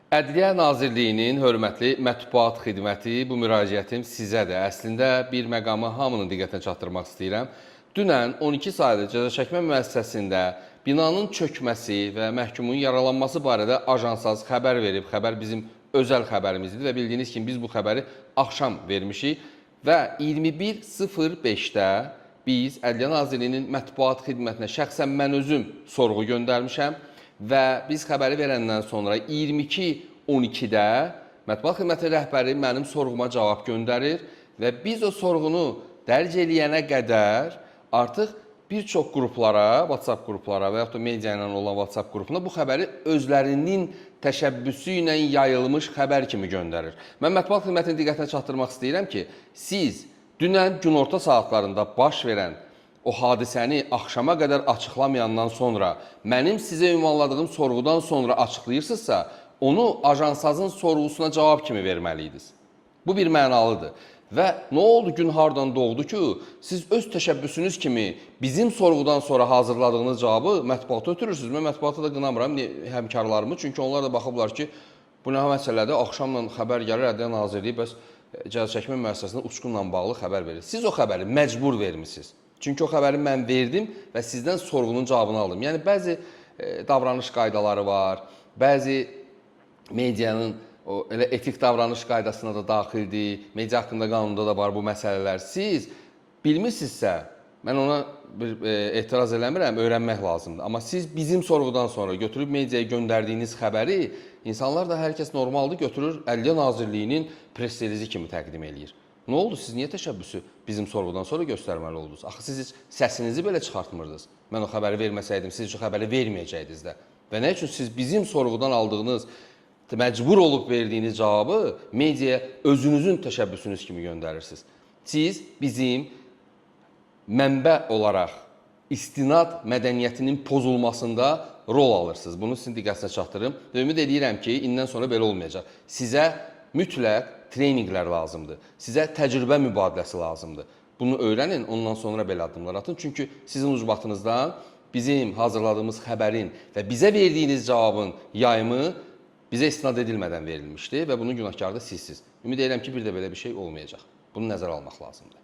Ədliyyə Nazirliyinin hörmətli mətbuat xidməti, bu müraciətim sizədir. Əslində bir məqamı hamının diqqətinə çatdırmaq istəyirəm. Dünən 12 saylı cəzaçəkmə müəssisəsində binanın çökməsi və məhkumun yaralanması barədə ajansaz xəbər verib. Xəbər bizim özəl xəbərimizdir və bildiyiniz kimi biz bu xəbəri axşam vermişik və 21:05-də biz Ədliyyə Nazirliyinin mətbuat xidmətinə şəxsən mən özüm sorğu göndərmişəm. Və biz xəbəri verəndən sonra 22:12-də Mətbuat Xidməti rəhbəri mənim sorğuma cavab göndərir və biz o sorğunu dərc eləyənə qədər artıq bir çox qruplara, WhatsApp qruplara və yaxud da media ilə olan WhatsApp qrupuna bu xəbəri özlərinin təşəbbüsü ilə yayılmış xəbər kimi göndərir. Mən Mətbuat Xidmətinin diqqətinə çatdırmaq istəyirəm ki, siz dünən günorta saatlarında baş verən o hadisəni axşama qədər açıqlamayandan sonra, mənim sizə ünvanladığım sorğudan sonra açıqlayırsınızsa, onu ajansazın sorğusuna cavab kimi verməliydiniz. Bu bir mənalıdır. Və nə oldu, gün hardan doğdu ki, siz öz təşəbbüsünüz kimi bizim sorğudan sonra hazırladığınız cavabı mətbuata ötürürsünüz. Mən mətbuata da qınamıram həmkarlarımı, çünki onlar da baxıblar ki, bu nə məsələdir, axşamla xəbər gəlir, Ədliyyə Nazirliyi bəs cəzaçəkmə müəssisəsində uçqunla bağlı xəbər verir. Siz o xəbəri məcbur vermisiniz. Çünki o xəbəri mən verdim və sizdən sorğunun cavabını aldım. Yəni, bəzi davranış qaydaları var, bəzi medianın elə etik davranış qaydasına da daxildir, media haqqında qanunda da var bu məsələlər. Siz bilmirsinizsə, mən ona bir etiraz eləmirəm, öyrənmək lazımdır. Amma siz bizim sorğudan sonra götürüb mediaya göndərdiyiniz xəbəri, insanlar da hər kəs normaldır, götürür Ədliyyə Nazirliyinin press-relizi kimi təqdim eləyir. Nə oldu? Siz niyə təşəbbüsü bizim sorğudan sonra göstərməli oldunuz? Axı siz heç səsinizi belə çıxartmırdınız. Mən o xəbəri verməsəydim, siz o xəbəri verməyəcəydiniz də. Və nə üçün siz bizim sorğudan aldığınız, məcbur olub verdiyiniz cavabı mediaya özünüzün təşəbbüsünüz kimi göndərirsiniz? Siz bizim mənbə olaraq istinad mədəniyyətinin pozulmasında rol alırsınız. Bunu sizin diqqətinizə çatdırım. Və ümid edirəm ki, indən sonra belə olmayacaq. Sizə mütləq treninqlər lazımdır. Sizə təcrübə mübadiləsi lazımdır. Bunu öyrənin, ondan sonra belə addımlar atın. Çünki sizin ucbatınızdan bizim hazırladığımız xəbərin və bizə verdiyiniz cavabın yayımı bizə istinad edilmədən verilmişdi və bunun günahkarı da sizsiniz. Ümid edirəm ki, bir də belə bir şey olmayacaq. Bunu nəzərə almaq lazımdır.